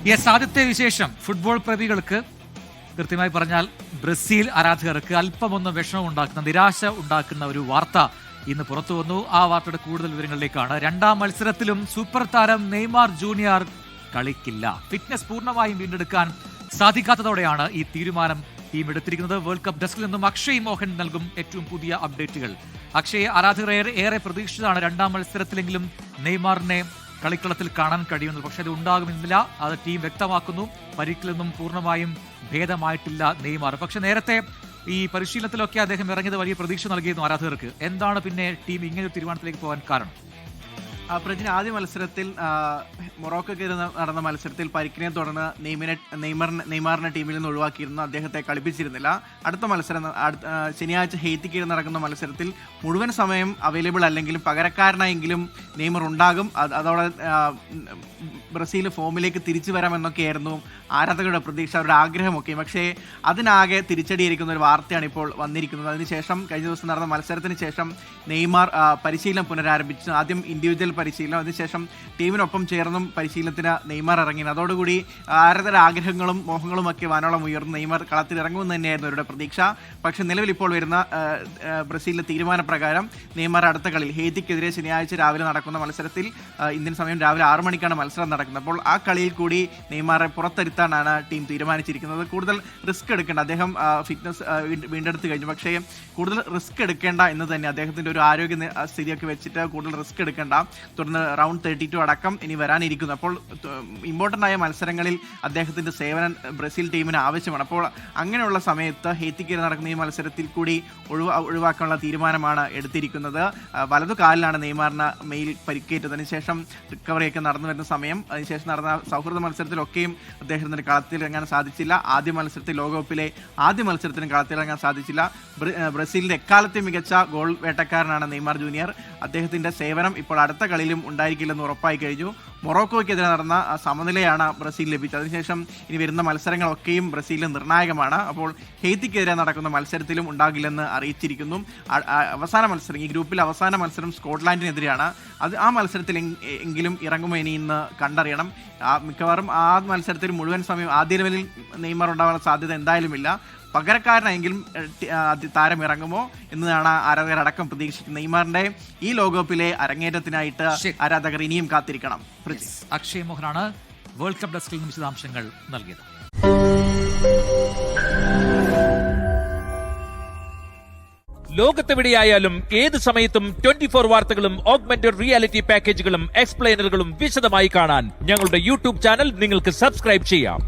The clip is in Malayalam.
യെസ്, ആദ്യത്തെ വിശേഷം ഫുട്ബോൾ പ്രേമികൾക്ക്, കൃത്യമായി പറഞ്ഞാൽ ബ്രസീൽ ആരാധകർക്ക് അല്പമൊന്ന് വിഷമം ഉണ്ടാക്കുന്ന, നിരാശ ഉണ്ടാക്കുന്ന ഒരു വാർത്ത ഇന്ന് പുറത്തു വന്നു. ആ വാർത്തയുടെ കൂടുതൽ വിവരങ്ങളിലേക്കാണ്. രണ്ടാം മത്സരത്തിലും സൂപ്പർ താരം നെയ്മാർ ജൂനിയർ കളിക്കില്ല. ഫിറ്റ്നസ് പൂർണ്ണമായും വീണ്ടെടുക്കാൻ സാധിക്കാത്തതോടെയാണ് ഈ തീരുമാനം ടീം എടുത്തിരിക്കുന്നത്. വേൾഡ് കപ്പ് ഡെസ്കിൽ നിന്നും അക്ഷയ് മോഹൻ നൽകും ഏറ്റവും പുതിയ അപ്ഡേറ്റുകൾ. അക്ഷയ്, ആരാധകർ ഏറെ പ്രതീക്ഷിച്ചതാണ് രണ്ടാം മത്സരത്തിലെങ്കിലും നെയ്മാറിനെ കളിക്കളത്തിൽ കാണാൻ കഴിയുന്നത്. പക്ഷെ അത് ഉണ്ടാകുമെന്നില്ല, അത് ടീം വ്യക്തമാക്കുന്നു. പരിക്കിൽ നിന്നും പൂർണ്ണമായും ഭേദമായിട്ടില്ല നെയ്മാർ. പക്ഷെ നേരത്തെ ഈ പരിശീലനത്തിലൊക്കെ അദ്ദേഹം ഇറങ്ങിയത് വലിയ പ്രതീക്ഷ നൽകിയിരുന്നു ആരാധകർക്ക്. എന്താണ് പിന്നെ ടീം ഇങ്ങനെ ഒരു തീരുമാനത്തിലേക്ക് പോകാൻ കാരണം? പ്രജിന് ആദ്യ മത്സരത്തിൽ മൊറോക്കോക്കെതിരെ നടന്ന മത്സരത്തിൽ പരിക്കിനെ തുടർന്ന് നെയ്മാറിനെ ടീമിൽ നിന്ന് ഒഴിവാക്കിയിരുന്നു. അദ്ദേഹത്തെ കളിപ്പിച്ചിരുന്നില്ല. അടുത്ത മത്സരം ശനിയാഴ്ച ഹെയ്ത്തിക്കെതിരെ നടക്കുന്ന മത്സരത്തിൽ മുഴുവൻ സമയം അവൈലബിൾ അല്ലെങ്കിലും പകരക്കാരനായെങ്കിലും നെയ്മർ ഉണ്ടാകും. അതോടെ ബ്രസീൽ ഫോമിലേക്ക് തിരിച്ചു വരാമെന്നൊക്കെയായിരുന്നു ആരാധകരുടെ പ്രതീക്ഷ, അവരുടെ ആഗ്രഹമൊക്കെ. പക്ഷേ അതിനാകെ തിരിച്ചടിയിരിക്കുന്ന ഒരു വാർത്തയാണ് ഇപ്പോൾ വന്നിരിക്കുന്നത്. അതിനുശേഷം കഴിഞ്ഞ ദിവസം നടന്ന മത്സരത്തിന് ശേഷം നെയ്മാർ പരിശീലനം പുനരാരംഭിച്ചു. ആദ്യം ഇൻഡിവിജ്വൽ പരിശീലനം, അതിനുശേഷം ടീമിനൊപ്പം ചേർന്നും പരിശീലനത്തിന് നെയ്മാർ ഇറങ്ങി. അതോടുകൂടി ആരാധകരുടെ ആഗ്രഹങ്ങളും മോഹങ്ങളും ഒക്കെ വാനോളം ഉയർന്ന് നെയ്മാർ കളത്തിൽ ഇറങ്ങുമെന്ന് തന്നെയായിരുന്നു അവരുടെ പ്രതീക്ഷ. പക്ഷേ നിലവിൽ ഇപ്പോൾ വരുന്ന ബ്രസീലിന്റെ തീരുമാനപ്രകാരം നെയ്മാർ അടുത്ത കളിയിൽ ഹെയ്ത്തിക്കെതിരെ ശനിയാഴ്ച രാവിലെ നടക്കുന്ന മത്സരത്തിൽ, ഇന്ത്യൻ സമയം രാവിലെ 6 മണിക്കാണ് മത്സരം നടക്കുന്നത്. അപ്പോൾ ആ കളിയിൽ കൂടി നെയ്മാറെ പുറത്തിരുത്താനാണ് ടീം തീരുമാനിച്ചിരിക്കുന്നത്. കൂടുതൽ റിസ്ക് എടുക്കേണ്ട, അദ്ദേഹം ഫിറ്റ്നസ് വീണ്ടെടുത്ത് കഴിഞ്ഞു. പക്ഷേ കൂടുതൽ റിസ്ക് എടുക്കേണ്ട എന്ന് തന്നെ, അദ്ദേഹത്തിന്റെ ഒരു ആരോഗ്യ സ്ഥിതിയൊക്കെ വെച്ചിട്ട് കൂടുതൽ റിസ്ക് എടുക്കേണ്ട. തുടർന്ന് റൗണ്ട് 32 അടക്കം ഇനി വരാനിരിക്കുന്നു. അപ്പോൾ ഇമ്പോർട്ടൻ്റ് ആയ മത്സരങ്ങളിൽ അദ്ദേഹത്തിന്റെ സേവനം ബ്രസീൽ ടീമിന് ആവശ്യമാണ്. അപ്പോൾ അങ്ങനെയുള്ള സമയത്ത് ഹെയ്ത്തിക്കെതിരെ നടക്കുന്ന ഈ മത്സരത്തിൽ കൂടി ഒഴിവാക്കാനുള്ള തീരുമാനമാണ് എടുത്തിരിക്കുന്നത്. വലതു കാലിലാണ് നെയ്മാറിന് മെയിൽ പരിക്കേറ്റതിന് ശേഷം റിക്കവറിയൊക്കെ നടന്നു വരുന്ന സമയം. അതിനുശേഷം നടന്ന സൗഹൃദ മത്സരത്തിലൊക്കെയും അദ്ദേഹത്തിന് കളത്തിലിറങ്ങാൻ സാധിച്ചില്ല. ആദ്യ മത്സരത്തിൽ, ലോകകപ്പിലെ ആദ്യ മത്സരത്തിന് കളത്തിലിറങ്ങാൻ സാധിച്ചില്ല. ബ്രസീലിന്റെ എക്കാലത്തെ മികച്ച ഗോൾ വേട്ടക്കാരനാണ് നെയ്മാർ ജൂനിയർ. അദ്ദേഹത്തിന്റെ സേവനം ഇപ്പോൾ അടുത്ത കളിയിലും ഉണ്ടായിരിക്കില്ലെന്ന് ഉറപ്പായി കഴിഞ്ഞു. മൊറോക്കോയ്ക്കെതിരെ നടന്ന സമനിലയാണ് ബ്രസീൽ ലഭിച്ചത്. അതിനുശേഷം ഇനി വരുന്ന മത്സരങ്ങളൊക്കെയും ബ്രസീലിന് നിർണായകമാണ്. അപ്പോൾ ഹെയ്ത്തിക്കെതിരെ നടക്കുന്ന മത്സരത്തിലും ഉണ്ടാകില്ലെന്ന് അറിയിച്ചിരിക്കുന്നു. അവസാന മത്സരം, ഈ ഗ്രൂപ്പിൽ അവസാന മത്സരം സ്കോട്ട്ലാൻഡിനെതിരെയാണ്. ആ മത്സരത്തിൽ എങ്കിലും ഇറങ്ങുമോ ഇനി ഇന്ന് കണ്ടറിയണം. മിക്കവാറും ആ മത്സരത്തിൽ മുഴുവൻ സമയം ആദ്യ ലെവലിൽ നെയ്മാർ ഉണ്ടാവാനുള്ള സാധ്യത എന്തായാലും ഇല്ല. പകരക്കാരനായെങ്കിലും താരം ഇറങ്ങുമോ എന്നതാണ് ആരാധകരടക്കം പ്രതീക്ഷിക്കുന്നത്. നെയ്മാറിന്റെ ഈ ലോകകപ്പിലെ അരങ്ങേറ്റത്തിനായിട്ട് ആരാധകർ ഇനിയും കാത്തിരിക്കണം. അക്ഷയ് മോഹനാണ് വേൾഡ് കപ്പ് ഡെസ്കിൽ നിന്ന് വിശദാംശങ്ങൾ നൽകിയത്. ലോകത്തെവിടെയായാലും ഏത് സമയത്തും 24 വാർത്തകളും ഓഗ്മെന്റഡ് റിയാലിറ്റി പാക്കേജുകളും എക്സ്പ്ലെയിനറുകളും വിശദമായി കാണാൻ ഞങ്ങളുടെ യൂട്യൂബ് ചാനൽ നിങ്ങൾക്ക് സബ്സ്ക്രൈബ് ചെയ്യാം.